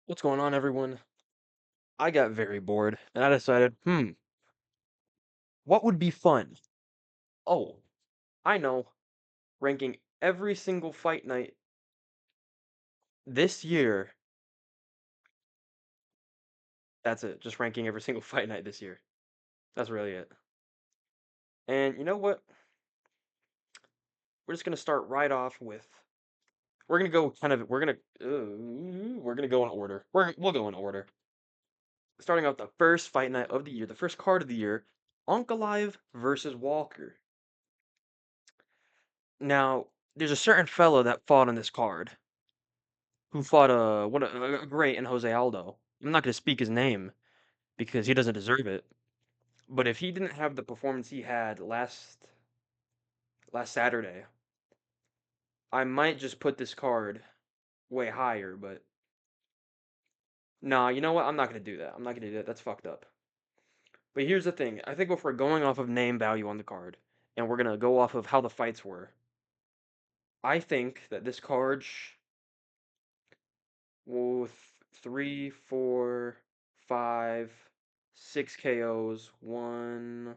What's going on, everyone? I got very bored, and I decided, what would be fun? Oh, I know, ranking every single fight night this year. That's it, just ranking every single fight night this year. That's really it. And you know what? We're just gonna start right off with. We're gonna go kind of. We're gonna go in order. We'll go in order. Starting out the first fight night of the year, the first card of the year, Ankalaev versus Walker. Now, there's a certain fellow that fought on this card who fought a great in Jose Aldo. I'm not going to speak his name because he doesn't deserve it. But if he didn't have the performance he had last Saturday, I might just put this card way higher. But nah, you know what? I'm not going to do that. I'm not going to do that. That's fucked up. But here's the thing. I think if we're going off of name value on the card, and we're gonna go off of how the fights were, I think that this card with three, four, five, 6 KOs, one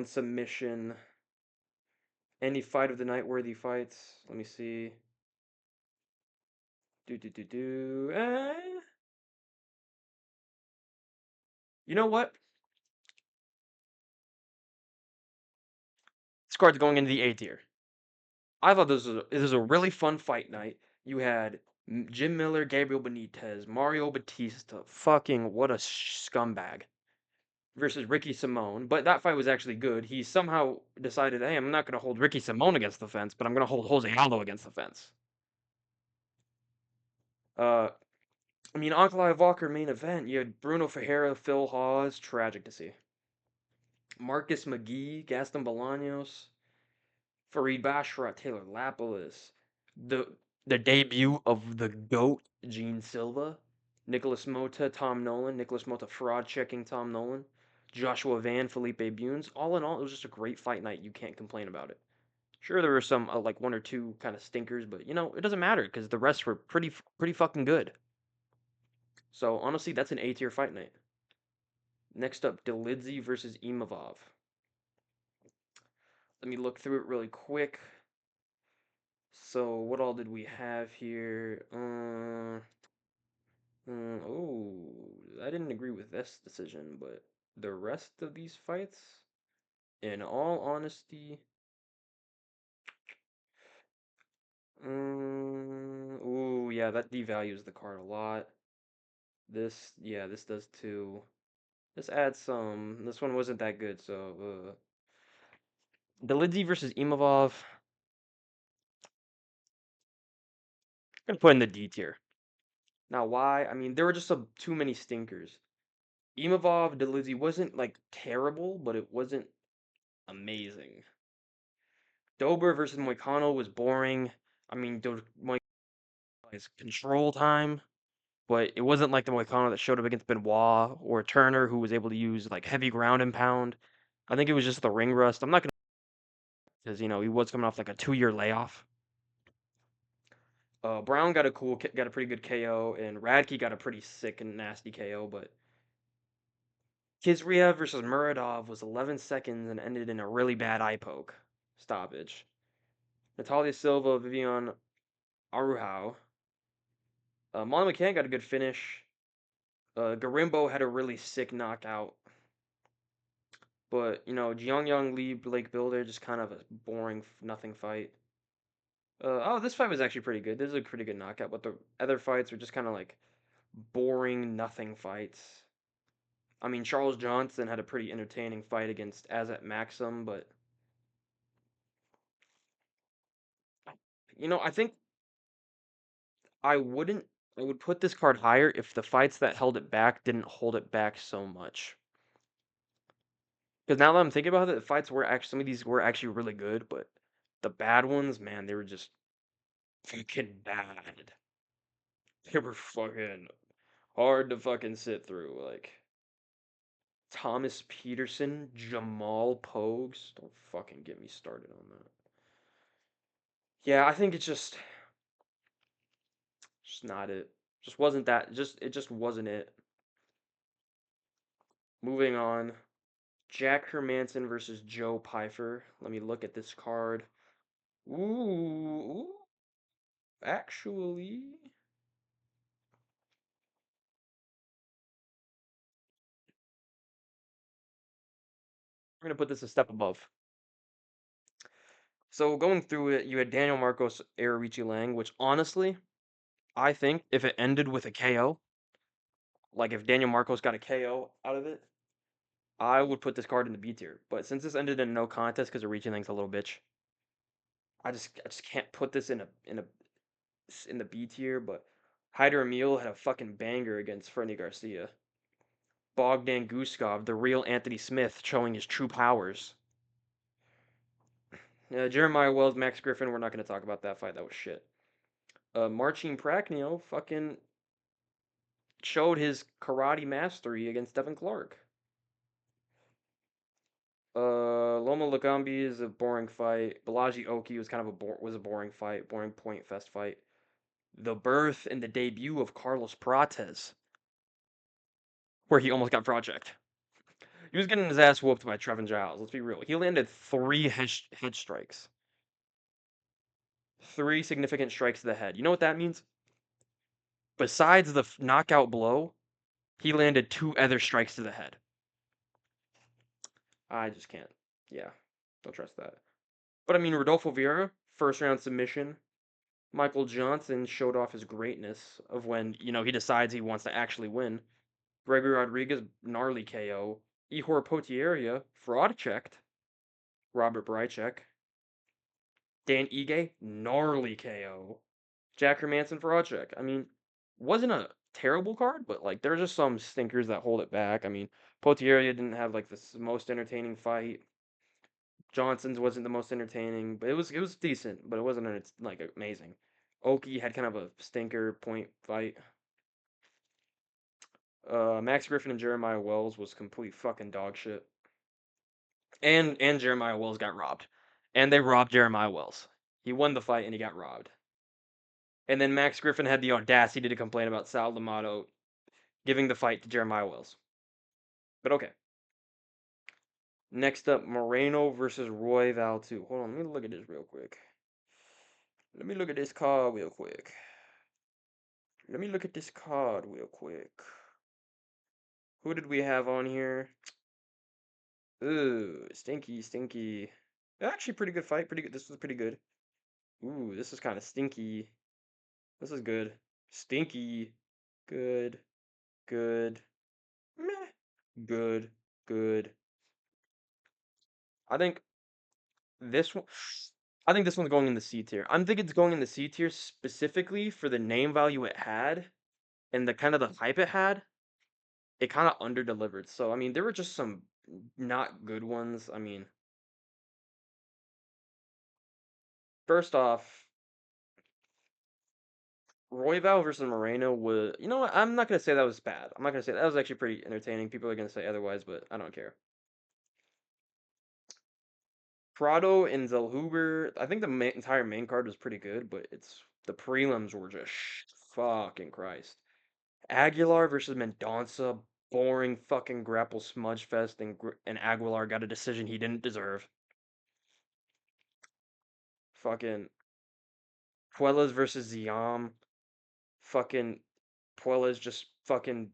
submission. Any fight of the night worthy fights? Let me see. Do do do do. You know what? This card's going into the A tier. I thought this was a really fun fight night. You had Jim Miller, Gabriel Benitez, Mario Batista. Fucking what a scumbag. Versus Ricky Simone. But that fight was actually good. He somehow decided, hey, I'm not going to hold Ricky Simone against the fence, but I'm going to hold Jose Aldo against the fence. Uh, I mean, Ankalaev Walker main event. You had Bruno Ferreira, Phil Hawes. Tragic to see. Marcus McGee, Gaston Bolaños, Farid Basharat, Taylor Lapilus. The the debut of the GOAT, Gene Silva. Nicholas Mota, Tom Nolan. Nicholas Mota fraud checking Tom Nolan. Joshua Van, Felipe Bunes. All in all, it was just a great fight night. You can't complain about it. Sure, there were some like one or two kind of stinkers, but it doesn't matter because the rest were pretty fucking good. So honestly, that's an A tier fight night. Next up, Delidze versus Imavov. Let me look through it really quick. So what all did we have here? Oh, I didn't agree with this decision, but the rest of these fights, in all honesty, ooh, yeah, that devalues the card a lot. Yeah, this does too. This adds some. This one wasn't that good, so Delidze versus Imavov. I'm gonna put in the D tier. Now, why? I mean, there were just too many stinkers. Imavov Delizzi wasn't like terrible, but it wasn't amazing. Dober versus Moicano was boring. I mean, Moicano has control time, but it wasn't like the Moicano that showed up against Benoit or Turner, who was able to use like heavy ground and pound. I think it was just the ring rust. I'm not gonna because he was coming off like a 2 year layoff. Brown got a pretty good KO, and Radke got a pretty sick and nasty KO, but Kizriev versus Muradov was 11 seconds and ended in a really bad eye poke stoppage. Natalia Silva, Vivian Arujau. Molly McCann got a good finish. Garimbo had a really sick knockout. But, Jiang Lee, Blake Builder, just kind of a boring, nothing fight. This fight was actually pretty good. This is a pretty good knockout, but the other fights were just kind of like boring, nothing fights. I mean, Charles Johnson had a pretty entertaining fight against Azat Maxim, but I think I wouldn't. I would put this card higher if the fights that held it back didn't hold it back so much. Because now that I'm thinking about it, the fights were actually some of these were actually really good, but the bad ones, man, they were just fucking bad. They were fucking hard to fucking sit through. Like Thomas Peterson, Jamal Pogues. Don't fucking get me started on that. Yeah, I think it's just just not it. Just wasn't that. It just wasn't it. Moving on. Jack Hermanson versus Joe Pyfer. Let me look at this card. Ooh, actually, we're gonna put this a step above. So going through it, you had Daniel Marcos, Richie Lang, which honestly, I think if it ended with a KO, like if Daniel Marcos got a KO out of it, I would put this card in the B tier. But since this ended in no contest because Richie Lang's a little bitch, I just can't put this in the B tier. But Hyder Emil had a fucking banger against Freddy Garcia. Bogdan Guskov, the real Anthony Smith, showing his true powers. Jeremiah Wells, Max Griffin, we're not going to talk about that fight. That was shit. Marcin Prachnio fucking showed his karate mastery against Devin Clark. Loma Lagambi is a boring fight. Balaji Oki was kind of was a boring fight, boring point fest fight. The birth and the debut of Carlos Prates, where he almost got project. He was getting his ass whooped by Trevin Giles. Let's be real. He landed 3 head strikes. 3 significant strikes to the head. You know what that means? Besides the knockout blow, he landed 2 other strikes to the head. I just can't. Yeah, don't trust that. But I mean, Rodolfo Vieira, first round submission. Michael Johnson showed off his greatness of when, he decides he wants to actually win. Gregory Rodriguez, gnarly KO. Ihor Potieria, fraud checked. Robert Brychek. Dan Ige, gnarly KO. Jack Hermanson, fraud check. I mean, wasn't a terrible card, but like there's just some stinkers that hold it back. I mean, Potieria didn't have like the most entertaining fight. Johnson's wasn't the most entertaining, but it was decent, but it wasn't like amazing. Oki had kind of a stinker point fight. Max Griffin and Jeremiah Wells was complete fucking dog shit. And Jeremiah Wells got robbed. And they robbed Jeremiah Wells. He won the fight and he got robbed. And then Max Griffin had the audacity to complain about Sal D'Amato giving the fight to Jeremiah Wells. But okay. Next up, Moreno versus Royval 2. Hold on, let me look at this real quick. Let me look at this card real quick. Who did we have on here? Ooh, stinky. Actually, pretty good fight. Pretty good. This was pretty good. Ooh, this is kind of stinky. This is good. Stinky. Good. Good. Meh. Good. Good. I think this one. I think this one's going in the C tier. I'm thinking it's going in the C tier specifically for the name value it had and the kind of the hype it had. It kind of underdelivered. So I mean, there were just some not good ones. I mean, first off, Royval versus Moreno was, you know what? I'm not gonna say that was bad. I'm not gonna say that was actually pretty entertaining. People are gonna say otherwise, but I don't care. Prado and Zellhuber, I think the entire main card was pretty good, but the prelims were just fucking Christ. Aguilar versus Mendonça, boring fucking grapple smudge fest, and Aguilar got a decision he didn't deserve. Fucking Puelas versus Ziam, fucking Puelas just fucking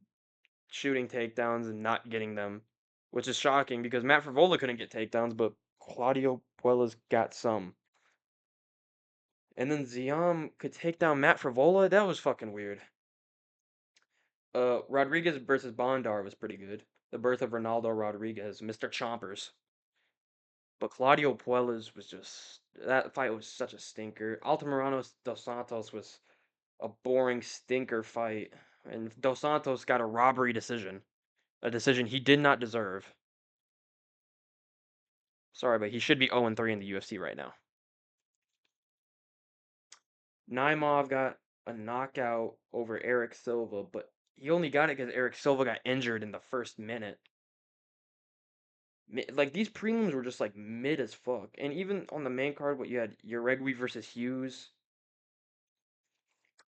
shooting takedowns and not getting them, which is shocking because Matt Frivola couldn't get takedowns, but Claudio Puelas got some. And then Ziam could take down Matt Frivola. That was fucking weird. Rodriguez versus Bondar was pretty good. The birth of Ronaldo Rodriguez, Mr. Chompers. But Claudio Puelas was just that fight was such a stinker. Altamirano dos Santos was a boring stinker fight, and dos Santos got a robbery decision, a decision he did not deserve. Sorry, but he should be 0-3 in the UFC right now. Naimov got a knockout over Eric Silva, but he only got it because Eric Silva got injured in the first minute. Like these prelims were just like mid as fuck, and even on the main card, what you had Uregui versus Hughes.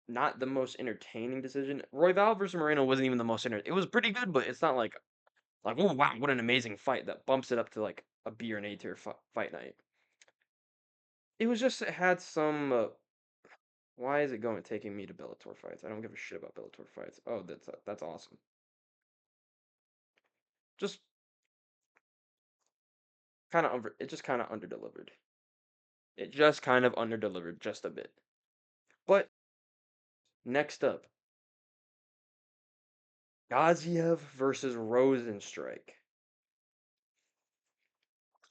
not the most entertaining decision. Royval versus Moreno wasn't even the most It was pretty good, but it's not like oh wow, what an amazing fight that bumps it up to like a B or an A tier fight night. It was just it had some. Why is it going taking me to Bellator fights? I don't give a shit about Bellator fights. Oh, that's awesome. Just it just kind of underdelivered. It just kind of underdelivered just a bit. But next up, Gaziev versus Rosenstrike.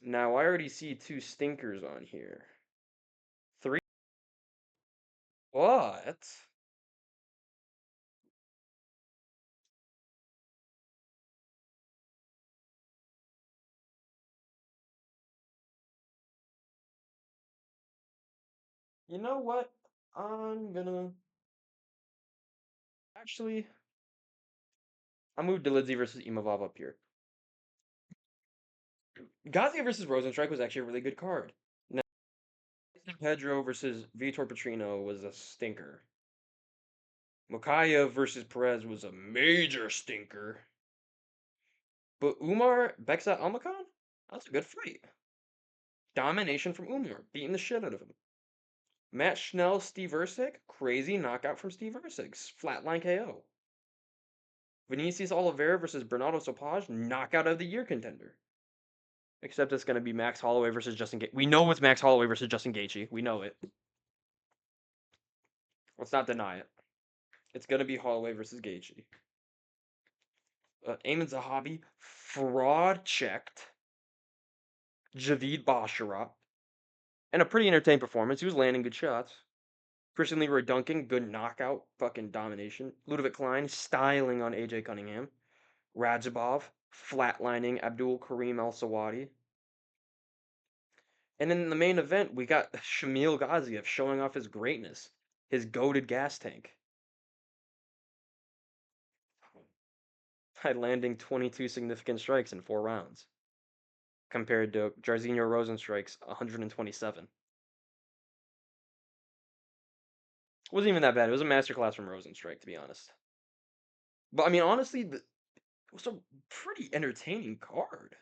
Now I already see two stinkers on here. Three. What? You know what? I'm gonna actually. I'll move Delidsey versus Imavov up here. Gaziev versus Rosenstrike was actually a really good card. Now, Pedro versus Vitor Petrino was a stinker. Mokaev versus Perez was a major stinker. But Umar Beksa Almakhan? That's a good fight. Domination from Umar, beating the shit out of him. Matt Schnell, Steve Erceg, crazy knockout from Steve Erceg, flatline KO. Vinicius Oliveira versus Bernardo Sopaj, knockout of the year contender. Except it's going to be Max Holloway versus Justin Gaethje. We know it's Max Holloway versus Justin Gaethje. We know it. Let's not deny it. It's going to be Holloway versus Gaethje. Eamon Zahabi, fraud checked. Javid Basharat. And a pretty entertaining performance. He was landing good shots. Christian Leroy Duncan, good knockout, fucking domination. Ludovic Klein, styling on AJ Cunningham. Radzhabov, flatlining Abdul Karim Al Sawadi. And in the main event, we got Shamil Gaziev showing off his greatness, his goaded gas tank. By landing 22 significant strikes in 4 rounds, compared to Jairzinho Rozenstruik's 127. Wasn't even that bad. It was a masterclass from Rozenstruik, to be honest. But I mean, honestly, it was a pretty entertaining card.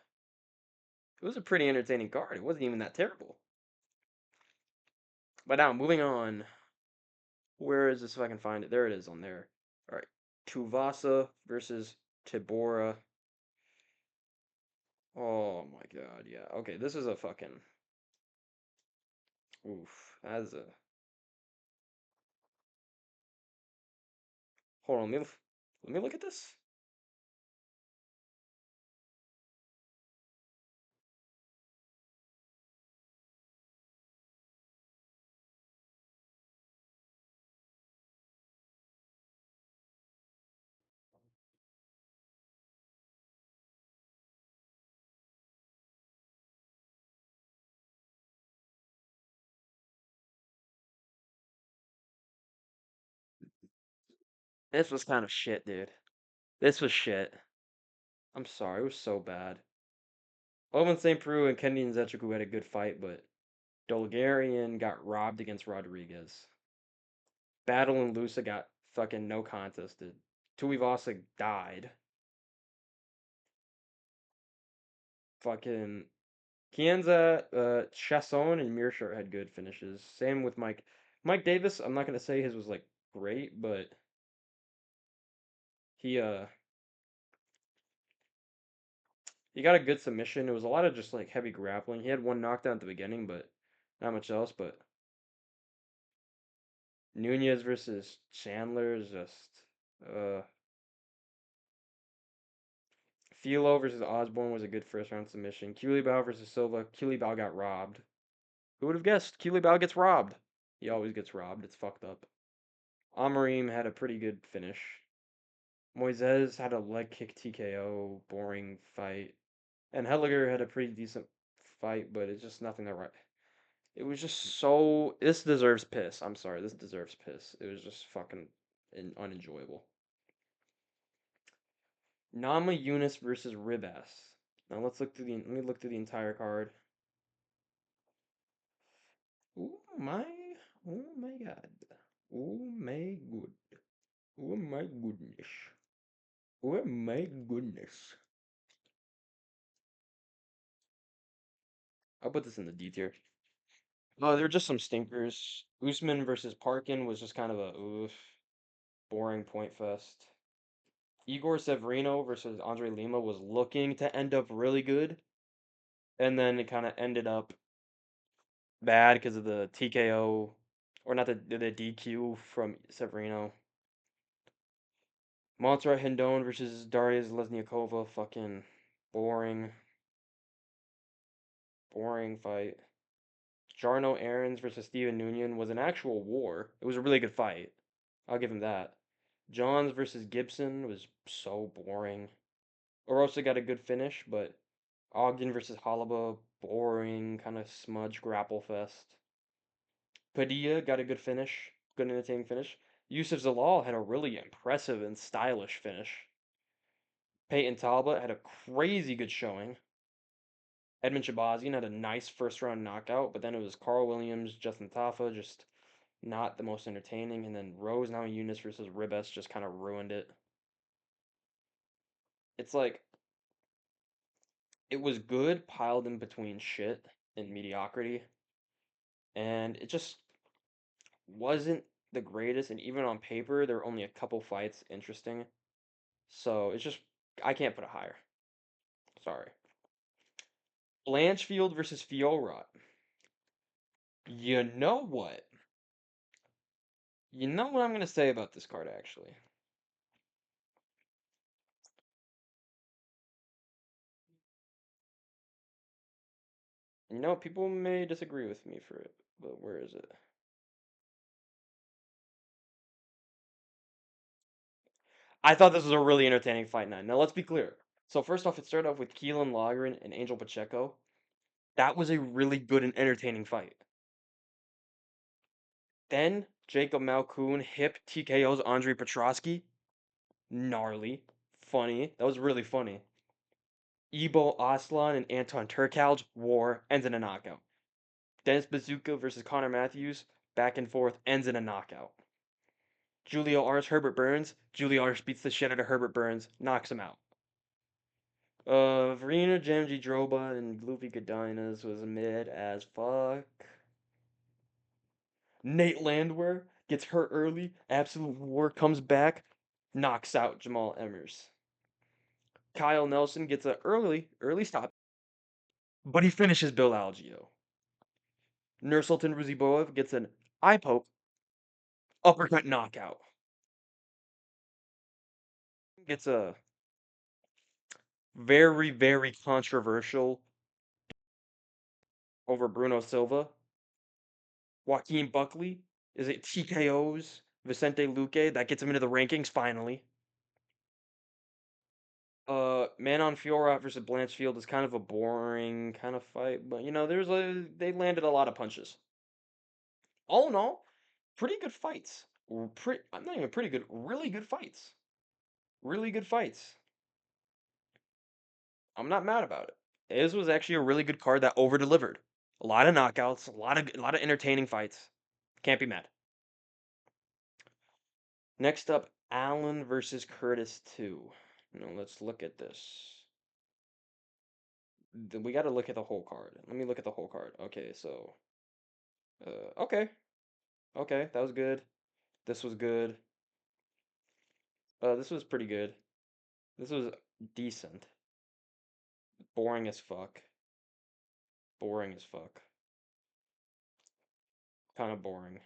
It was a pretty entertaining card. It wasn't even that terrible. But now, moving on. Where is this if I can find it? There it is on there. All right. Tuivasa versus Tybura. Oh my god, yeah. Okay, this is a fucking. Oof. That's a. Hold on, let me look at this. This was kind of shit, dude. This was shit. I'm sorry, it was so bad. Owen St. Preux and Kennedy Nzechukwu had a good fight, but Dolgarian got robbed against Rodriguez. Battle and Lusa got fucking no contested. Tuivasa died. Fucking Kienza, Chasson, and Mearshart had good finishes. Same with Mike Davis. I'm not gonna say his was like great, but he he got a good submission. It was a lot of just like heavy grappling. He had one knockdown at the beginning, but not much else. But Nunez versus Chandler is just Filo versus Osborne was a good first round submission. Bao versus Silva. Bao got robbed. Who would have guessed? Bao gets robbed. He always gets robbed. It's fucked up. Amarim had a pretty good finish. Moises had a leg kick TKO, boring fight. And Helliger had a pretty decent fight, but it's just nothing that right. It was just so. This deserves piss. I'm sorry. This deserves piss. It was just fucking unenjoyable. Nama Yunus versus Ribas. Now let's look through the. Let me look through the entire card. Ooh my. Oh my god. Oh my good. Oh my goodness. Oh my goodness. I'll put this in the D tier. Oh, there are just some stinkers. Usman versus Parkin was just kind of a oof, boring point fest. Igor Severino versus Andre Lima was looking to end up really good, and then it kind of ended up bad because of the TKO, or not the DQ from Severino. Montserrat Hindon versus Darius Lesniakova, fucking boring, boring fight. Jarno Aarons versus Steven Nunion was an actual war. It was a really good fight. I'll give him that. Johns versus Gibson was so boring. Orosa got a good finish, but Ogden versus Halaba, boring, kind of smudge grapple fest. Padilla got a good finish, good entertaining finish. Yusuf Zalal had a really impressive and stylish finish. Peyton Talbot had a crazy good showing. Edmund Shabazian had a nice first round knockout, but then it was Carl Williams, Justin Tafa, just not the most entertaining. And then Rose Namajunas versus Ribes just kind of ruined it. It's like, it was good piled in between shit and mediocrity. And it just wasn't the greatest. And even on paper, there were only a couple fights interesting. So it's just, I can't put it higher. Sorry. Blanchfield versus Fiorot. You know what? You know what I'm gonna say about this card actually. You know, people may disagree with me for it, but where is it? I thought this was a really entertaining fight night. Now let's be clear. So first off, it started off with Keelan Logren and Angel Pacheco. That was a really good and entertaining fight. Then Jacob Malkoon hip TKO's Andre Petrosky. Gnarly. Funny. That was really funny. Ebo Aslan and Anton Turkalj war ends in a knockout. Dennis Bazooka versus Connor Matthews, back and forth, ends in a knockout. Julio Ars Herbert Burns. Julio Ars beats the shit out of Herbert Burns, knocks him out. Verena Jamji Droba and Luffy Godinas was mid as fuck. Nate Landwehr gets hurt early. Absolute War comes back, knocks out Jamal Emmers. Kyle Nelson gets an early stop, but he finishes Bill Algeo. Nursultan Ruziboev gets an eye poke, uppercut knockout. Gets a very controversial over Bruno Silva. Joaquin Buckley is it TKO's Vicente Luque that gets him into the rankings finally. Manon Fiorot versus Blanchfield is kind of a boring kind of fight, but you know, they landed a lot of punches. All in all, pretty good fights. I'm not even pretty good, really good fights. Really good fights. I'm not mad about it. This was actually a really good card that over delivered. A lot of knockouts, a lot of entertaining fights. Can't be mad. Next up, Allen versus Curtis 2. Now let's look at this. We got to look at the whole card. Let me look at the whole card. Okay, so okay. Okay, that was good. This was good. This was pretty good. This was decent. Boring as fuck. Boring as fuck. Kind of boring.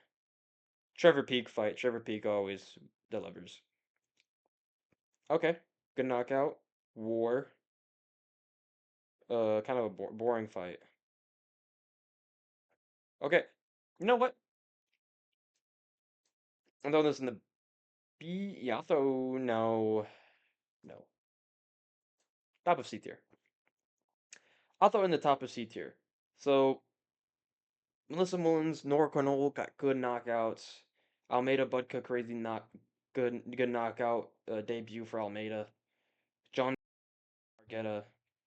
Trevor Peak fight. Trevor Peak always delivers. Okay. Good knockout. War. Kind of a boring fight. Okay. You know what? I'm throwing this in the B. Yeah, I'll throw no. No. Top of C tier. I'll throw in the top of C tier. So Melissa Mullins, Nora Cornell got good knockouts. Almeida Budka crazy good knockout debut for Almeida. John Argetta,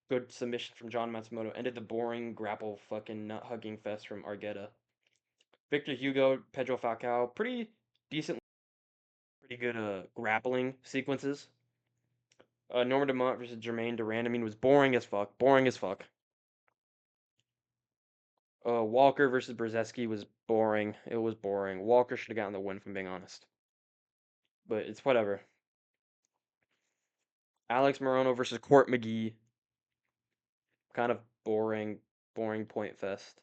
good submission from John Matsumoto. Ended the boring grapple fucking nut hugging fest from Argetta. Victor Hugo, Pedro Falcao, pretty decent, pretty good grappling sequences. Norman Dumont versus Jermaine Durand. I mean, it was boring as fuck. Boring as fuck. Walker versus Brzezinski was boring. It was boring. Walker should have gotten the win, if I'm being honest. But it's whatever. Alex Morono versus Court McGee. Kind of boring. Boring point fest.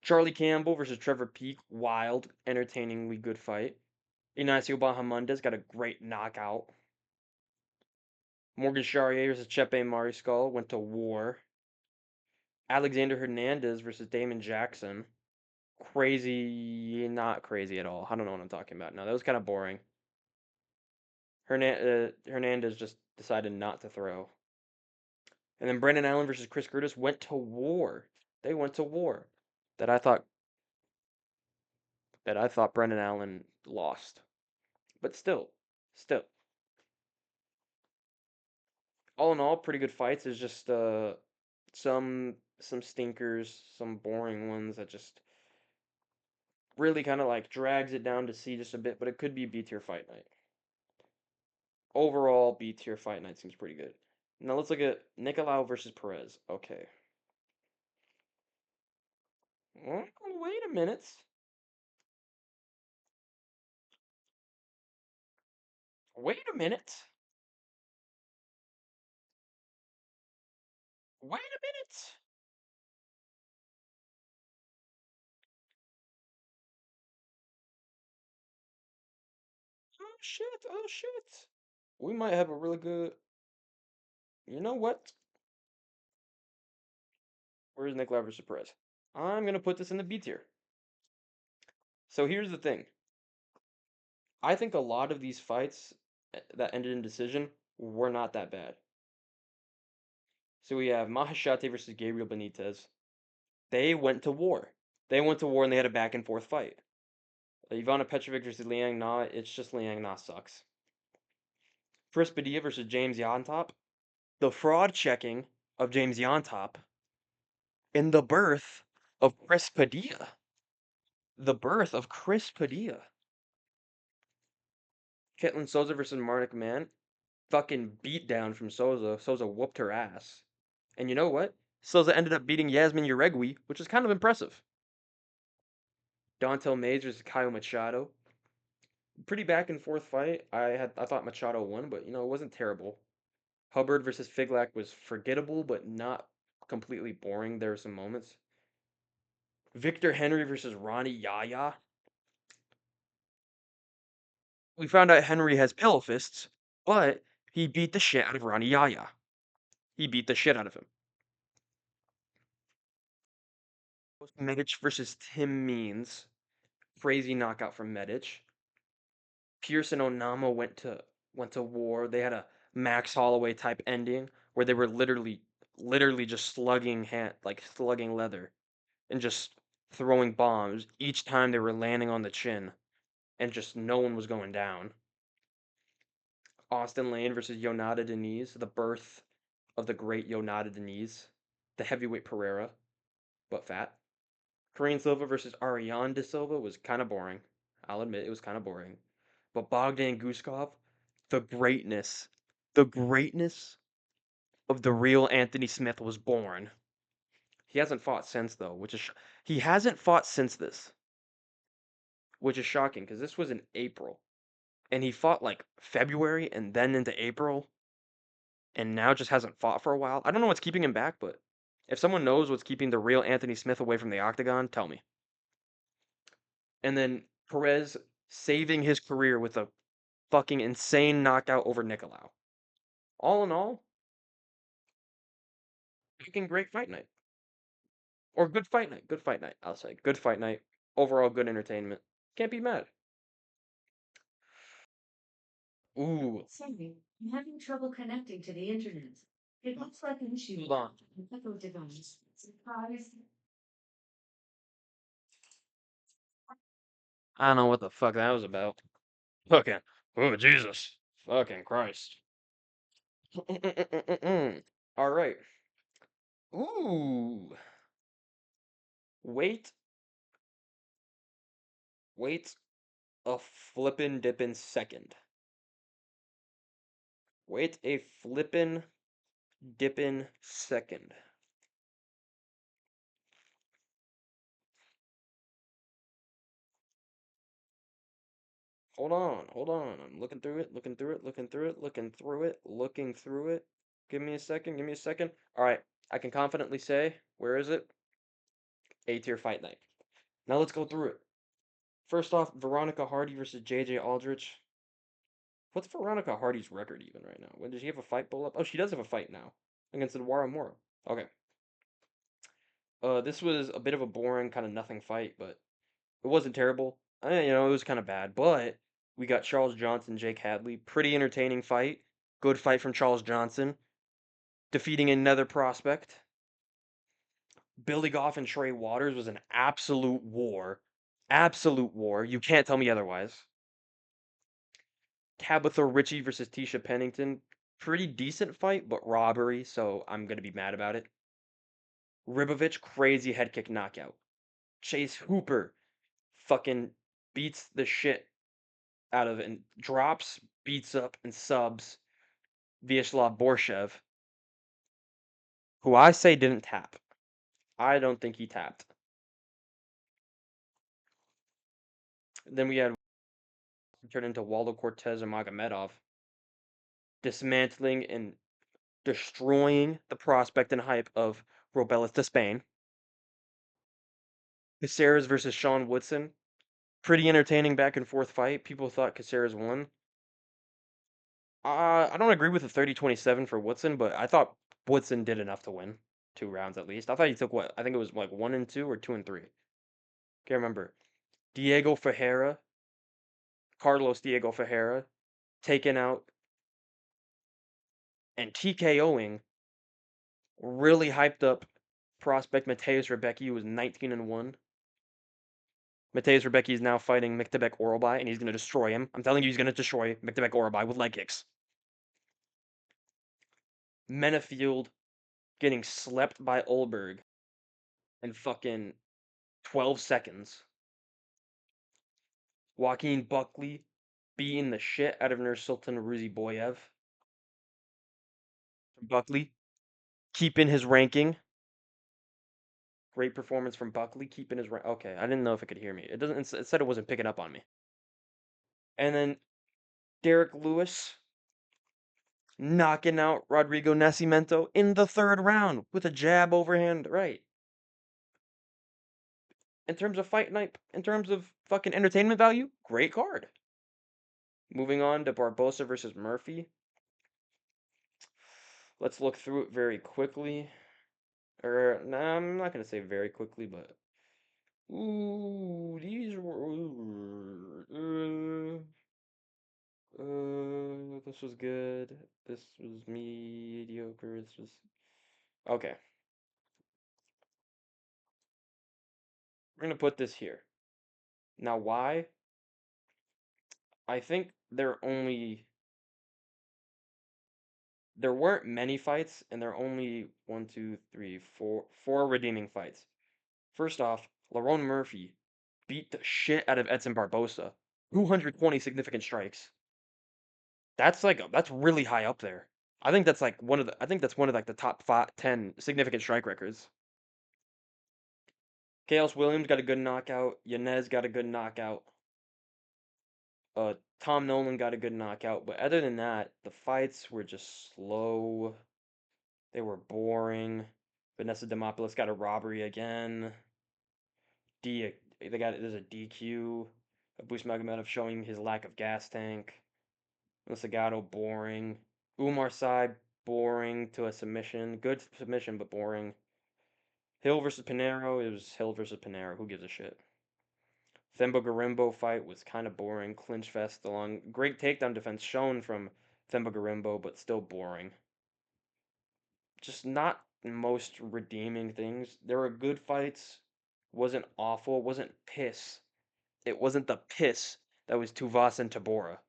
Charlie Campbell versus Trevor Peek. Wild, entertainingly good fight. Ignacio Bahamondes got a great knockout. Morgan Charrier versus Chepe Mariscal went to war. Alexander Hernandez versus Damon Jackson. Crazy, not crazy at all. I don't know what I'm talking about. No, that was kind of boring. Hernandez just decided not to throw. And then Brendan Allen versus Chris Curtis went to war. They went to war. That I thought Brendan Allen lost. But still, all in all, pretty good fights. There's just some stinkers, some boring ones that just really kind of like drags it down to see just a bit. But it could be B tier fight night. Overall, B tier fight night seems pretty good. Now let's look at Nicolau versus Perez. Okay. Wait a minute. Wait a minute. Wait a minute. Oh shit. Oh shit. We might have a really good. You know what? Where's Nicolau versus Perez? I'm gonna put this in the B tier. So here's the thing. I think a lot of these fights that ended in decision were not that bad. So we have Mahashate versus Gabriel Benitez. They went to war. They went to war and they had a back and forth fight. Ivana Petrovic versus Liang Na. It's just Liang Na sucks. Chris Padilla versus James Yontop. The fraud checking of James Yontop in the birth of Chris Padilla. The birth of Chris Padilla. Ketlin Souza versus Marnik Mann. Fucking beat down from Souza. Souza whooped her ass. And you know what? Souza ended up beating Yasmin Uregui, which is kind of impressive. Dontel Mays versus Caio Machado. Pretty back and forth fight. I thought Machado won, but it wasn't terrible. Hubbard versus Figlak was forgettable, but not completely boring. There were some moments. Victor Henry versus Ronnie Yaya. We found out Henry has pillow fists, but he beat the shit out of Ronnie Yaya. He beat the shit out of him. Medic versus Tim Means. Crazy knockout from Medic. Pierce and Onama went to war. They had a Max Holloway type ending where they were literally just slugging leather and just throwing bombs each time they were landing on the chin and just no one was going down. Austin Lane versus Yonata Denise, the birth of the great Yonata Denise, the heavyweight Pereira, but fat. Karine Silva versus Ariane de Silva was kind of boring. I'll admit it was kind of boring. But Bogdan Guskov, the greatness, the greatness of the real Anthony Smith was born. He hasn't fought since though, he hasn't fought since this, which is shocking because this was in April, and he fought like February and then into April, and now just hasn't fought for a while. I don't know what's keeping him back, but if someone knows what's keeping the real Anthony Smith away from the octagon, tell me. And then Perez saving his career with a fucking insane knockout over Nicolau. All in all, fucking great fight night. Or good fight night. Good fight night, I'll say. Good fight night. Overall, good entertainment. Can't be mad. Ooh. Sorry, I'm having trouble connecting to the internet. It looks like an issue Hold on. with the Echo device. Surprise. I don't know what the fuck that was about. Fucking. Oh, Jesus. Fucking Christ. Alright. Ooh. Wait. Wait. a flippin' dippin' second. Wait a flippin' dippin' second. Hold on. I'm looking through it, looking through it, looking through it, looking through it, looking through it. Give me a second, give me a second. Alright, I can confidently say, where is it? A tier fight night. Now let's go through it. First off, Veronica Hardy versus JJ Aldrich. What's Veronica Hardy's record even right now? When does she have a fight bull up? Oh, she does have a fight now against Eduardo Moro. Okay. This was a bit of a boring kind of nothing fight, but it wasn't terrible. It was kind of bad, but we got Charles Johnson, Jake Hadley. Pretty entertaining fight. Good fight from Charles Johnson, defeating another prospect. Billy Goff and Trey Waters was an absolute war. Absolute war. You can't tell me otherwise. Tabitha Ritchie versus Tisha Pennington. Pretty decent fight, but robbery, so I'm going to be mad about it. Ribovich, crazy head kick knockout. Chase Hooper fucking beats the shit out of it and drops, beats up, and subs Vyacheslav Borshev, who I say didn't tap. I don't think he tapped. Then we had turned into Waldo Cortez and Magomedov, dismantling and destroying the prospect and hype of Robelis de Spain. Caceres versus Sean Woodson. Pretty entertaining back and forth fight. People thought Caceres won. I don't agree with the 30-27 for Woodson, but I thought Woodson did enough to win 2 rounds at least. I thought he took what? I think it was like 1 and 2 or 2 and 3. Can't remember. Diego Ferreira, Carlos Diego Ferreira, taken out and TKOing really hyped up prospect Mateus Rebecki, who was 19-1. Mateus Rebecki is now fighting Miktabek Orobai, and he's going to destroy him. I'm telling you, he's going to destroy Miktabek Orobai with leg kicks. Menafield getting slept by Olberg in fucking 12 seconds. Joaquin Buckley beating the shit out of Nursultan Ruziboyev. Buckley keeping his ranking. Great performance from Buckley, keeping his rank. Okay, I didn't know if it could hear me. It doesn't. It said it wasn't picking up on me. And then Derek Lewis knocking out Rodrigo Nascimento in the 3rd round with a jab overhand right. In terms of fight night, in terms of fucking entertainment value, great card. Moving on to Barbosa versus Murphy. Let's look through it very quickly. Or, nah, I'm not going to say very quickly, but. Ooh, these were. This was good. This was mediocre. This was. Okay. We're going to put this here. Now, why? I think there weren't many fights, and there are only 4 redeeming fights. First off, Lerone Murphy beat the shit out of Edson Barbosa. 220 significant strikes. That's really high up there. I think that's like one of like the top 10 significant strike records. Chaos Williams got a good knockout. Yanez got a good knockout. Tom Nolan got a good knockout, but other than that, the fights were just slow. They were boring. Vanessa Demopoulos got a robbery again. There's a DQ. Abus Magomedov showing his lack of gas tank. Sagado boring. Umar Saib boring to a submission. Good submission, but boring. Hill versus Pinero. It was Hill versus Pinero. Who gives a shit? Themba Garimbo fight was kind of boring. Clinch fest along. Great takedown defense shown from Themba Garimbo, but still boring. Just not most redeeming things. There were good fights. Wasn't awful. Wasn't piss. It wasn't the piss that was Tuvas and Tabora.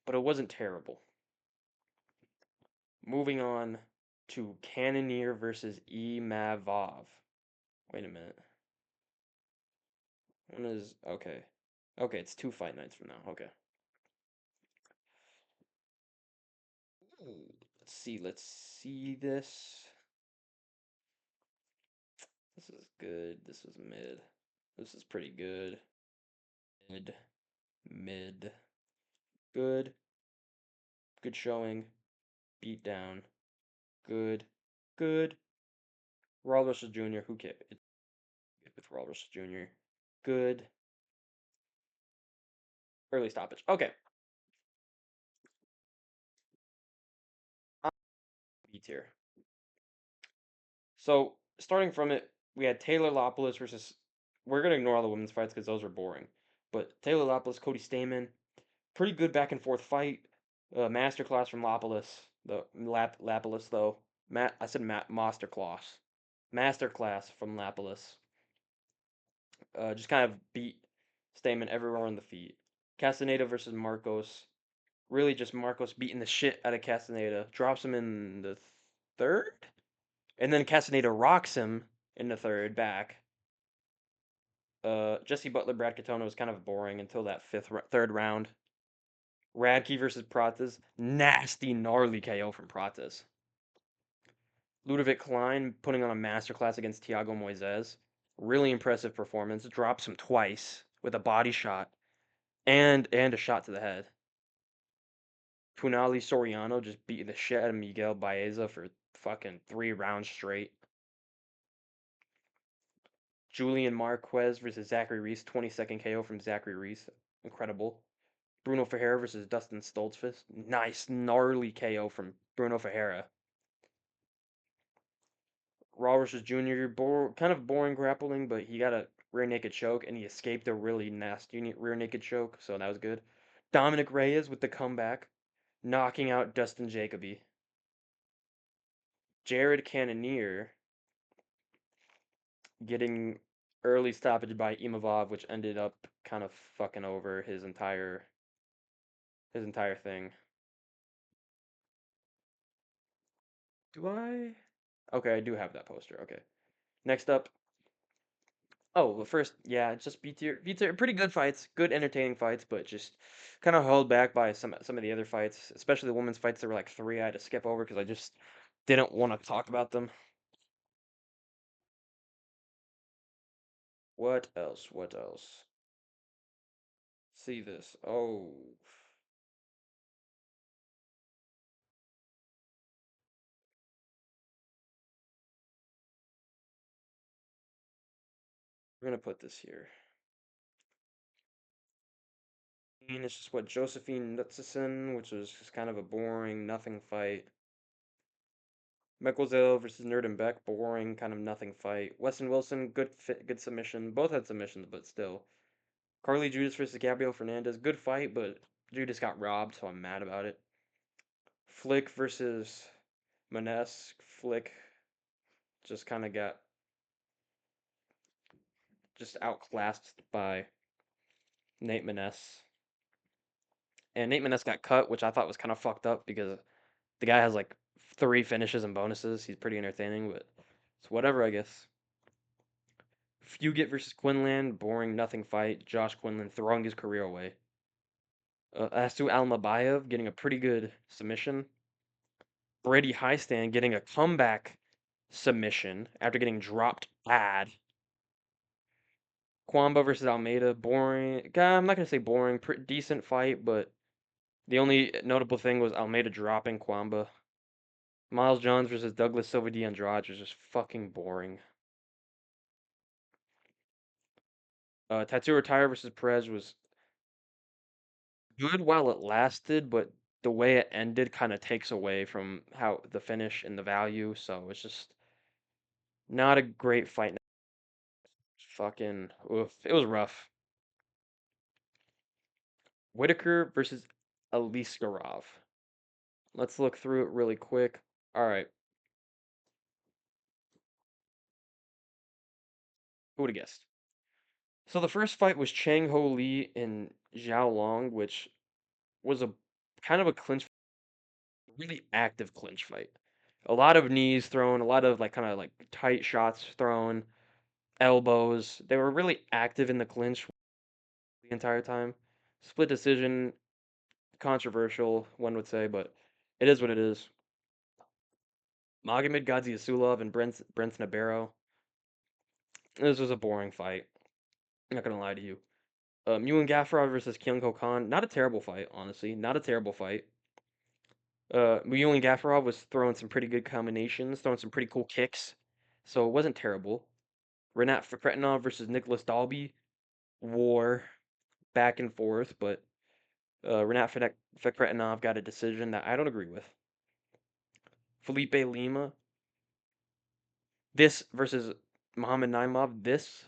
But it wasn't terrible. Moving on to Cannonier versus Imavov. Wait a minute. When is okay? Okay, it's 2 fight nights from now. Okay. Let's see. Let's see this. This is good. This is mid. This is pretty good. Mid. Mid. Good. Good showing. Beat down. Good. Good. Raul Russell Jr. Who cares? With Raul Russell Jr. Good. Early stoppage. Okay. B tier. So starting from it, we had Taylor Lopolis versus. We're gonna ignore all the women's fights because those are boring. But Taylor Lopolis, Cody Stamann, pretty good back and forth fight. Masterclass from Lopolis. The Lapolis though. I said masterclass. Masterclass from Lapolis. Just kind of beat Stamann everywhere on the feet. Castaneda versus Marcos. Really just Marcos beating the shit out of Castaneda. Drops him in the third? And then Castaneda rocks him in the third back. Jesse Butler, Brad Katona was kind of boring until that third round. Radke versus Prates. Nasty, gnarly KO from Prates. Ludovic Klein putting on a masterclass against Thiago Moises. Really impressive performance. Drops him twice with a body shot and a shot to the head. Punali Soriano just beat the shit out of Miguel Baeza for fucking 3 rounds straight. Julian Marquez versus Zachary Reese, 22nd KO from Zachary Reese. Incredible. Bruno Ferreira versus Dustin Stoltzfus. Nice, gnarly KO from Bruno Ferreira. Raw versus Jr. Kind of boring grappling, but he got a rear naked choke and he escaped a really nasty rear naked choke, so that was good. Dominic Reyes with the comeback, knocking out Dustin Jacoby. Jared Cannonier getting early stoppage by Imavov, which ended up kind of fucking over his entire thing. Do I? Okay, I do have that poster. Okay. Next up. Oh, well, first, yeah, it's just B tier. B tier, pretty good fights, good entertaining fights, but just kind of held back by some of the other fights, especially the women's fights. There were like 3 I had to skip over because I just didn't want to talk about them. What else? What else? See this. Oh, we're gonna put this here. And it's just what Josephine Nutsison, which was just kind of a boring, nothing fight. Mekwazel versus Nerd Beck, boring, kind of nothing fight. Weston Wilson, good fit, good submission. Both had submissions, but still. Carly Judas versus Gabriel Fernandez, good fight, but Judas got robbed, so I'm mad about it. Flick versus Maness. Flick just kind of got just outclassed by Nate Maness. And Nate Maness got cut, which I thought was kind of fucked up because the guy has like 3 finishes and bonuses. He's pretty entertaining, but it's whatever, I guess. Fugit versus Quinlan, boring, nothing fight. Josh Quinlan throwing his career away. Astu Almabayev getting a pretty good submission. Brady Highstand getting a comeback submission after getting dropped bad. Kwamba versus Almeida, boring. I'm not gonna say boring, pretty decent fight, but the only notable thing was Almeida dropping Kwamba. Miles Johns versus Douglas Silva de Andrade was just fucking boring. Tattoo Retire versus Perez was good while it lasted, but the way it ended kind of takes away from how the finish and the value. So it's just not a great fight. Fucking, oof, it was rough. Whitaker versus Aliskerov. Let's look through it really quick. All right, who would have guessed? So the first fight was Chang Ho Lee and Zhao Long, which was a kind of a clinch, really active clinch fight. A lot of knees thrown, a lot of like kind of like tight shots thrown, elbows. They were really active in the clinch the entire time. Split decision, controversial, one would say, but it is what it is. Magomed Gaziasulov and Brent Nabarro. This was a boring fight. I'm not gonna lie to you. Ewan Gaffarov versus Kyung Ho Khan. Not a terrible fight, honestly. Not a terrible fight. Ewan Gaffarov was throwing some pretty good combinations, throwing some pretty cool kicks, so it wasn't terrible. Renat Fakretinov versus Nicholas Dalby. War, back and forth, but Renat Fakretinov got a decision that I don't agree with. Felipe Lima. This versus Muhammad Naimov. This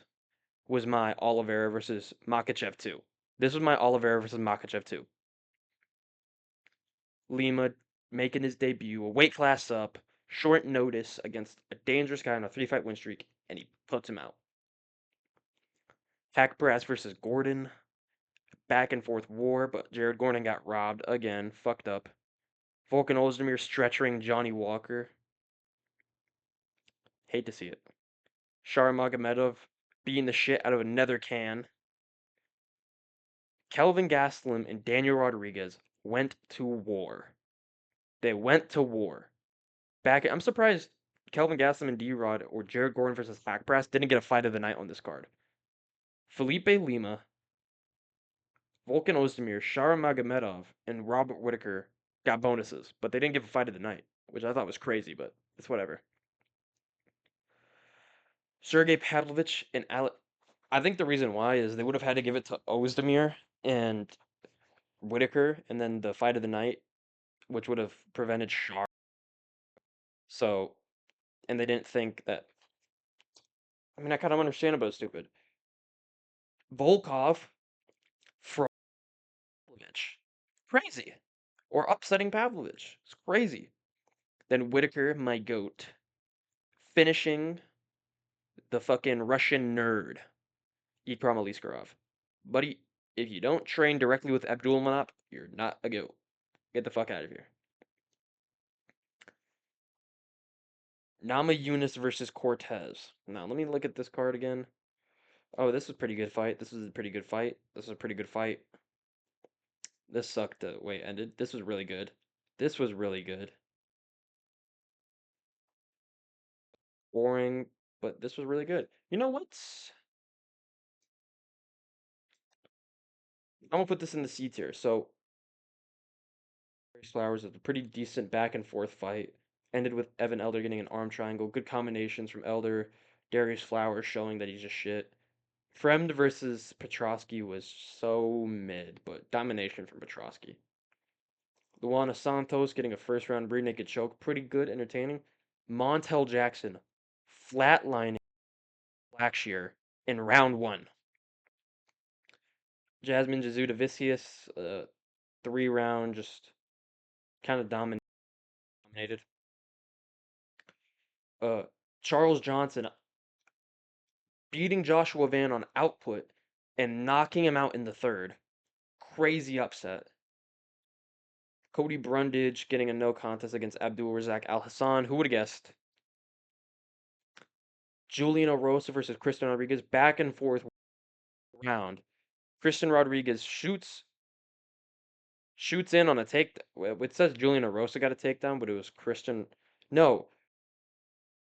was my Oliveira versus Makhachev 2. This was my Oliveira versus Makhachev 2. Lima making his debut, a weight class up, short notice against a dangerous guy on a 3-fight win streak, and he puts him out. Haqparast versus Gordon, back and forth war, but Jared Gordon got robbed again, fucked up. Volkan Ozdemir stretching Johnny Walker. Hate to see it. Shar Magomedov beating the shit out of another can. Kelvin Gastelum and Daniel Rodriguez went to war. They went to war. I'm surprised Kelvin Gastelum and D-Rod or Jared Gordon versus Haqparast didn't get a fight of the night on this card. Felipe Lima, Volkan Ozdemir, Shara Magomedov, and Robert Whitaker got bonuses, but they didn't give a fight of the night, which I thought was crazy, but it's whatever. Sergey Pavlovich and Alec. I think the reason why is they would have had to give it to Ozdemir and Whitaker, and then the fight of the night, which would have prevented Shar. So, and they didn't think that. I mean, I kind of understand about stupid. Volkov from Pavlovich. Crazy. Or upsetting Pavlovich. It's crazy. Then Whitaker, my goat, finishing the fucking Russian nerd, Ikram Aliskerov. Buddy, if you don't train directly with Abdulmanap, you're not a goat. Get the fuck out of here. Nama Yunus versus Cortez. Now, let me look at this card again. Oh, this is a pretty good fight. This is a pretty good fight. This is a pretty good fight. This sucked the way it ended. This was really good. This was really good. Boring, but this was really good. You know what? I'm gonna put this in the C tier. So, Flowers is a pretty decent back and forth fight. Ended with Evan Elder getting an arm triangle. Good combinations from Elder. Darius Flowers showing that he's just shit. Fremd versus Petrosky was so mid, but domination from Petrosky. Luana Santos getting a first round rear naked choke. Pretty good, entertaining. Montel Jackson flatlining Blackshear in round 1. Jasmine Jasudavicius, 3-round, just kind of dominated. Charles Johnson beating Joshua Van on output and knocking him out in the 3rd. Crazy upset. Cody Brundage getting a no contest against Abdul Razak Al Hassan. Who would have guessed? Julian Orosa versus Christian Rodriguez. Back and forth round. Christian Rodriguez shoots in on a take. It says Julian Orosa got a takedown, but it was Christian. No.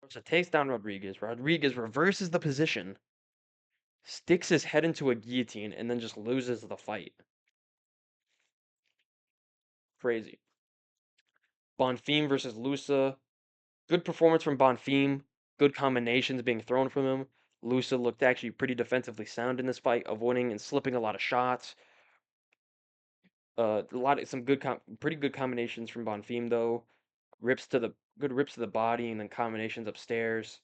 Orosa takes down Rodriguez. Rodriguez reverses the position, sticks his head into a guillotine, and then just loses the fight. Crazy. Bonfim versus Lusa. Good performance from Bonfim. Good combinations being thrown from him. Lusa looked actually pretty defensively sound in this fight, avoiding and slipping a lot of shots. Pretty good combinations from Bonfim though. Good rips to the body and then combinations upstairs.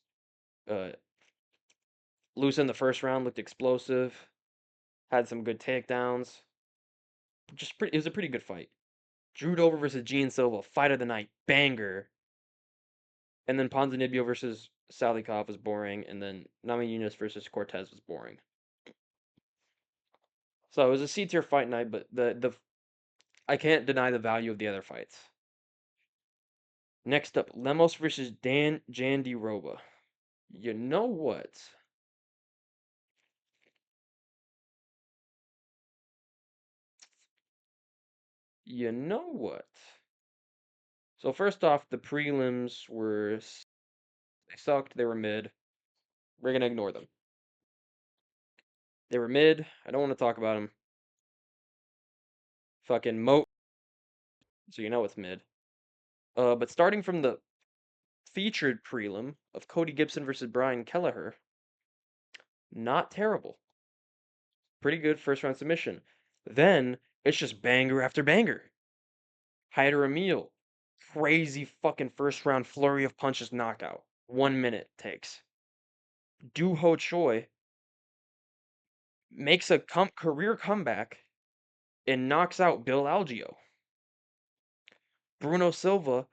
Lusa in the first round looked explosive. Had some good takedowns. It was a pretty good fight. Drew Dober versus Gene Silva, fight of the night, banger. And then Ponzinibbio versus Salikov was boring, and then Nami Yunus versus Cortez was boring. So it was a C tier fight night, but the I can't deny the value of the other fights. Next up, Lemos versus Dan Jandiroba. You know what? You know what? So first off, the prelims they sucked. They were mid. We're gonna ignore them. They were mid. I don't want to talk about them. Fucking moat. So you know it's mid. But starting from the featured prelim of Cody Gibson versus Brian Kelleher, not terrible. Pretty good first round submission. Then it's just banger after banger. Hyder Emil, crazy fucking first round flurry of punches knockout. 1 minute takes. Do Ho Choi makes a career comeback and knocks out Bill Algeo. Bruno Silva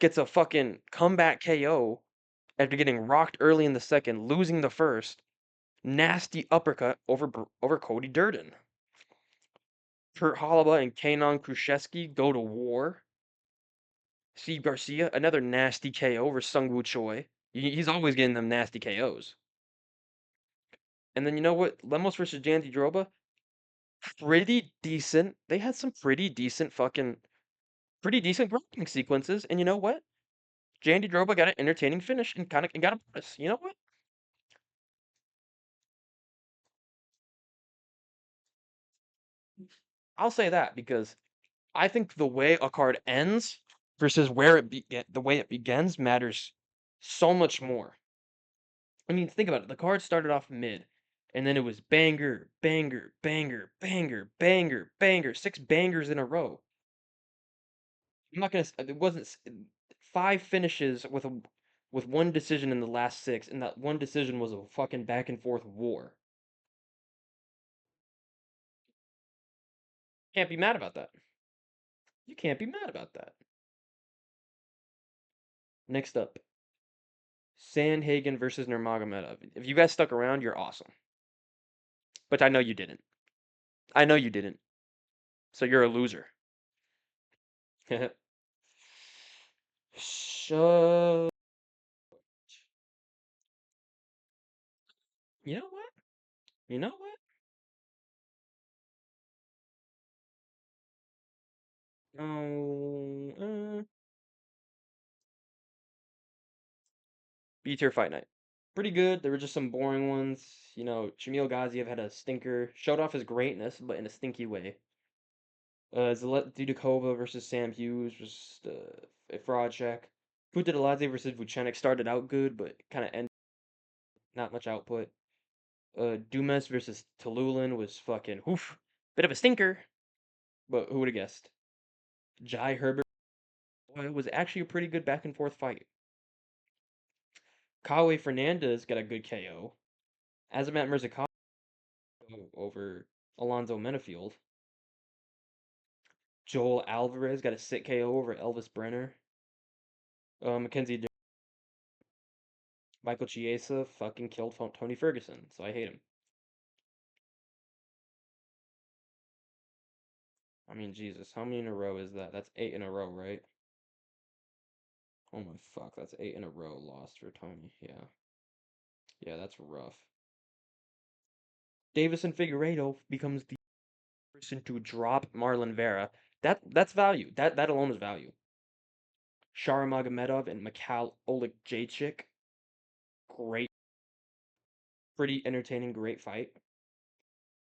gets a fucking comeback KO after getting rocked early in the second, losing the first. Nasty uppercut over Cody Durden. Kurt Holloway and Kanon Kruszewski go to war. Steve Garcia, another nasty KO over Sung Woo Choi. He's always getting them nasty KOs. And then you know what? Lemos versus Jandy Droba, pretty decent. They had some pretty decent grappling sequences. And you know what? Jandy Droba got an entertaining finish and got a bonus. You know what? I'll say that because I think the way a card ends versus the way it begins matters so much more. I mean, think about it. The card started off mid, and then it was banger, banger, banger, banger, banger, banger, six bangers in a row. I'm not gonna. It wasn't five finishes with one decision in the last six, and that one decision was a fucking back and forth war. Can't be mad about that. You can't be mad about that. Next up, Sandhagen versus Nurmagomedov. If you guys stuck around, you're awesome. But I know you didn't. I know you didn't. So you're a loser. So you know what? You know what? Oh, B tier fight night. Pretty good. There were just some boring ones. You know, Shamil Gaziev had a stinker. Showed off his greatness, but in a stinky way. Zalet Dudikova versus Sam Hughes was a fraud check. Kutadladze versus Vucenic started out good, but kind of ended not much output. Dumas versus Talulin was fucking oof. Bit of a stinker, but who would have guessed? Jai Herbert was actually a pretty good back and forth fight. Kawe Fernandez got a good KO. Azamat Mirzakov over Alonzo Menafield. Joel Alvarez got a sick KO over Elvis Brenner. Mackenzie Michael Chiesa fucking killed Tony Ferguson, so I hate him. I mean, Jesus, how many in a row is that? That's 8 in a row, right? Oh my fuck, that's 8 in a row lost for Tony. Yeah. Yeah, that's rough. Davison Figueiredo becomes the person to drop Marlon Vera. That's value. That alone is value. Shara Magomedov and Mikhail Oleg great, pretty entertaining, great fight.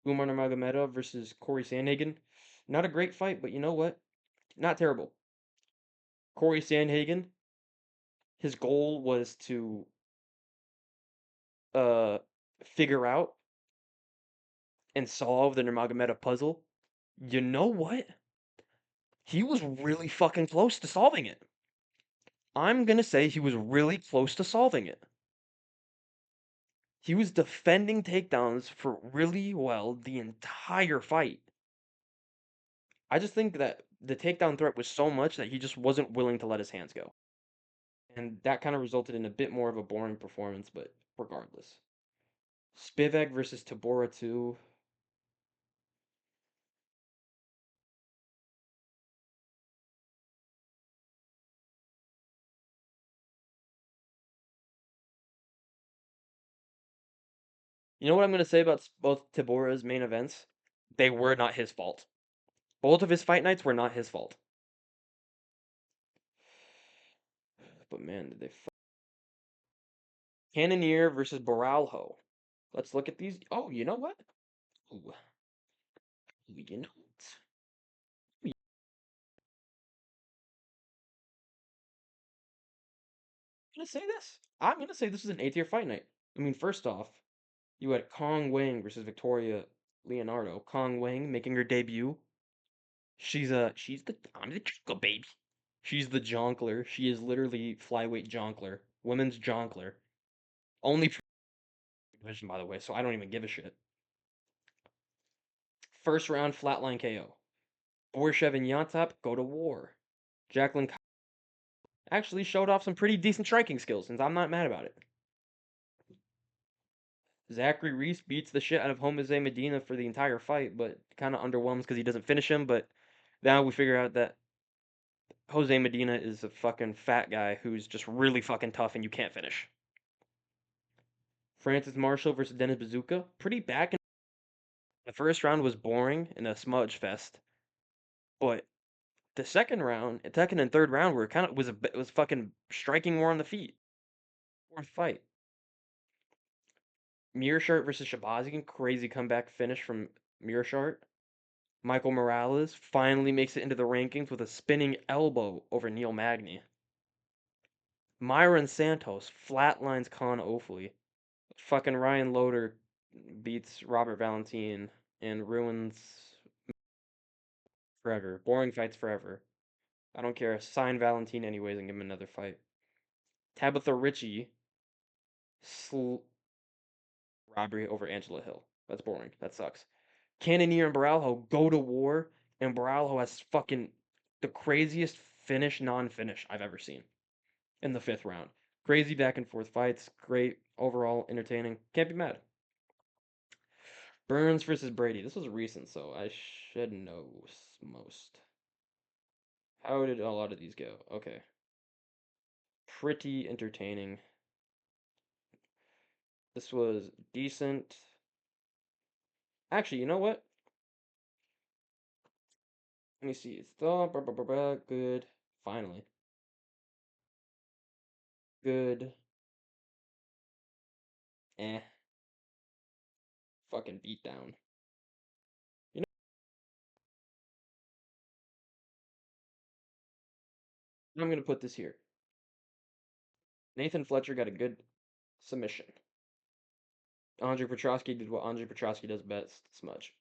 Umar Nurmagomedov versus Corey Sandhagen, not a great fight, but you know what? Not terrible. Corey Sandhagen, his goal was to uh figure out and solve the Nurmagomedov puzzle. You know what? He was really fucking close to solving it. I'm gonna say he was really close to solving it. He was defending takedowns for really well the entire fight. I just think that the takedown threat was so much that he just wasn't willing to let his hands go. And that kind of resulted in a bit more of a boring performance, but regardless. Spivak versus Tabora 2. You know what I'm going to say about both Tabora's main events? They were not his fault. Both of his fight nights were not his fault. But man, did they Cannonier versus Baralho. Let's look at these. Oh, you know what? Ooh, you know what? I'm gonna say this. I'm gonna say this is an A-tier fight night. I mean, first off, you had Kong Wang versus Victoria Leonardo. Kong Wang making her debut. She's the I'm the Jonker baby. She's the Jonkler. She is literally flyweight Jonkler, women's Jonkler. Only division, by the way, so I don't even give a shit. First round flatline KO. Borshev and Yantap go to war. Jacqueline actually showed off some pretty decent striking skills, and I'm not mad about it. Zachary Reese beats the shit out of Jose Medina for the entire fight, but kind of underwhelms because he doesn't finish him. But now we figure out that Jose Medina is a fucking fat guy who's just really fucking tough and you can't finish. Francis Marshall versus Dennis Bazooka. Pretty back in the first round was boring and a smudge fest, but the second and third round were kind of was fucking striking more on the feet. Fourth fight. Mearshart versus Shabazian. Crazy comeback finish from Mearshart. Michael Morales finally makes it into the rankings with a spinning elbow over Neil Magny. Myron Santos flatlines Con Ofley. Fucking Ryan Loder beats Robert Valentin and ruins forever. Boring fights forever. I don't care. Sign Valentin anyways and give him another fight. Tabitha Ritchie robbery over Angela Hill. That's boring. That sucks. Cannonier and Baralho go to war, and Baralho has fucking the craziest finish, non-finish I've ever seen in the fifth round. Crazy back and forth fights. Great overall, entertaining. Can't be mad. Burns versus Brady. This was recent, so I should know most. How did a lot of these go? Okay. Pretty entertaining. This was decent. Actually, you know what? Let me see. It's good. Finally. Good. Eh. Fucking beatdown. You know, I'm gonna put this here. Nathan Fletcher got a good submission. Andre Petrosky did what Andre Petrosky does best, smudge.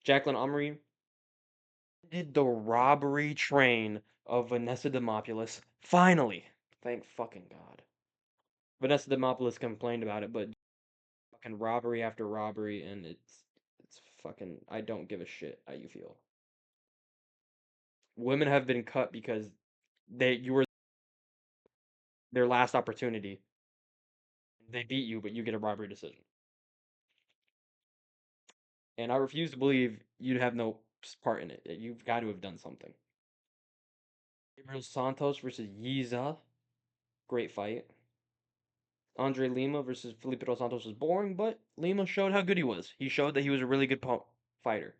Jacqueline Omri did the robbery train of Vanessa Demopoulos. Finally! Thank fucking God. Vanessa Demopoulos complained about it, but fucking robbery after robbery, and it's fucking I don't give a shit how you feel. Women have been cut because you were their last opportunity. They beat you, but you get a robbery decision. And I refuse to believe you'd have no part in it. You've got to have done something. Gabriel Santos versus Yiza. Great fight. Andre Lima versus Felipe Dos Santos was boring, but Lima showed how good he was. He showed that he was a really good fighter.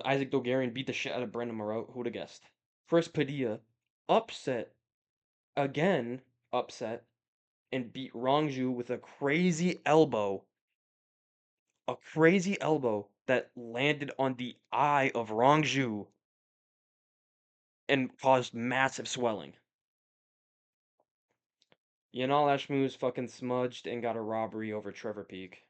Isaac Dogarian beat the shit out of Brendan Moreau. Who'd have guessed? Chris Padilla upset again, upset and beat Rongju with a crazy elbow that landed on the eye of Rongju and caused massive swelling. Yanal Ashmuz fucking smudged and got a robbery over Trevor Peak.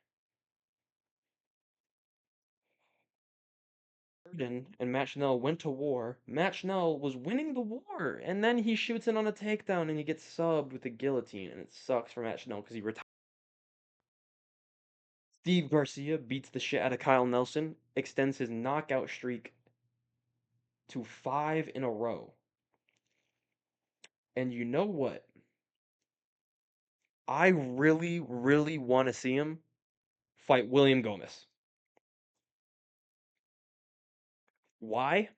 Durden and Matt Schnell went to war. Matt Schnell was winning the war, and then he shoots in on a takedown and he gets subbed with a guillotine, and it sucks for Matt Schnell because he retired. Steve Garcia beats the shit out of Kyle Nelson, extends his knockout streak to 5 in a row. And you know what? I really, really want to see him fight William Gomez. Why?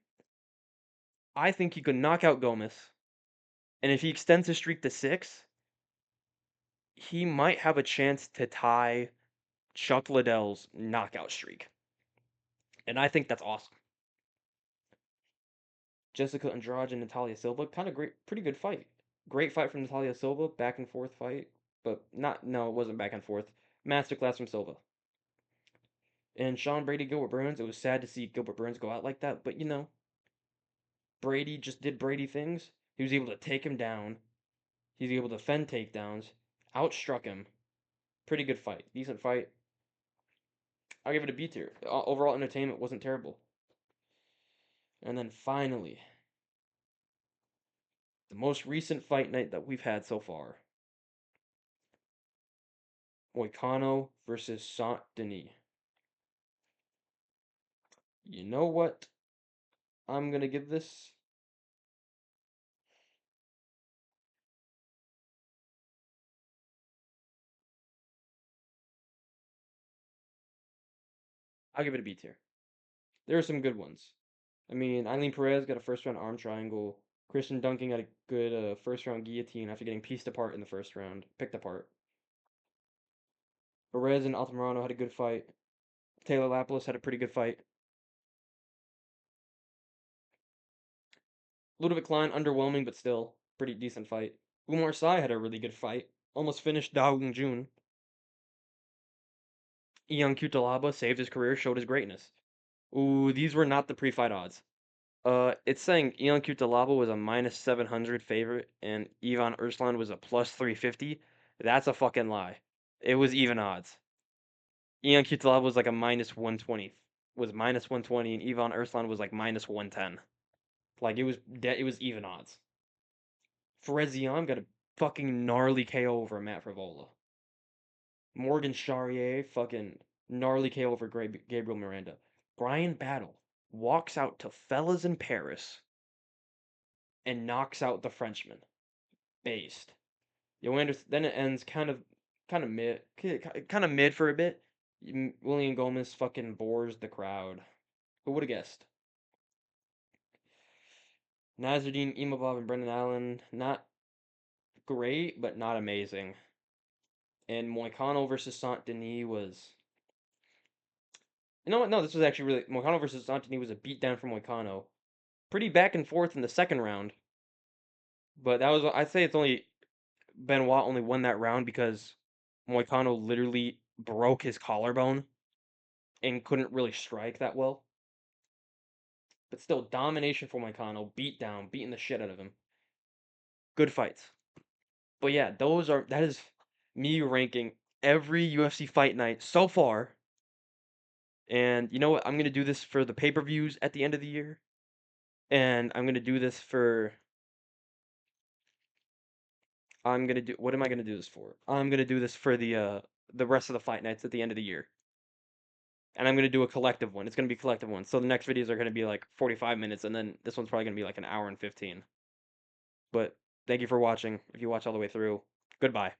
I think he could knock out Gomez, and if he extends his streak to 6, he might have a chance to tie Chuck Liddell's knockout streak. And I think that's awesome. Jessica Andrade and Natalia Silva. Kind of great, pretty good fight. Great fight from Natalia Silva, back and forth fight, but no, it wasn't back and forth. Masterclass from Silva. And Sean Brady, Gilbert Burns. It was sad to see Gilbert Burns go out like that, but Brady just did Brady things. He was able to take him down. He was able to defend takedowns, outstruck him. Pretty good fight, decent fight. I'll give it a B tier. Overall entertainment wasn't terrible. And then finally, the most recent fight night that we've had so far. Moicano versus Saint Denis. You know what I'm gonna give this? I'll give it a B tier. There are some good ones. I mean, Eileen Perez got a first round arm triangle. Christian Duncan got a good first round guillotine after getting pieced apart in the first round, picked apart. Perez and Altamirano had a good fight. Taylor Lapilus had a pretty good fight. Ludovic Klein, underwhelming, but still pretty decent fight. Umar Sy had a really good fight. Almost finished Dao Jun. Ion Cutelaba saved his career, showed his greatness. Ooh, these were not the pre-fight odds. It's saying Ion Cutelaba was a minus 700 favorite and Ivan Urslan was a plus 350. That's a fucking lie. It was even odds. Ion Cutelaba was like a minus 120. Was minus 120 and Ivan Urslan was like minus 110. Like it was even odds. Ferezian got a fucking gnarly KO over Matt Frivola. Morgan Charrier fucking gnarly KO over Gabriel Miranda. Brian Battle walks out to Fellas in Paris and knocks out the Frenchman. Based. Then it ends kind of mid for a bit. William Gomez fucking bores the crowd. Who would have guessed? Nasruddin Imavov and Brendan Allen, not great, but not amazing. And Moicano versus Saint Denis was. You know what? No, this was actually really. Moicano versus Saint Denis was a beatdown from Moicano. Pretty back and forth in the second round. But that was. I'd say it's only. Benoit only won that round because Moicano literally broke his collarbone and couldn't really strike that well. But still, domination for Moicano, beating the shit out of him. Good fights. But yeah, that is me ranking every UFC fight night so far. And you know what? I'm gonna do this for the pay-per-views at the end of the year. And I'm gonna do this for what am I gonna do this for? I'm gonna do this for the rest of the fight nights at the end of the year. And I'm gonna do a collective one. It's gonna be a collective one. So the next videos are gonna be like 45 minutes, and then this one's probably gonna be like an hour and 15. But thank you for watching. If you watch all the way through, goodbye.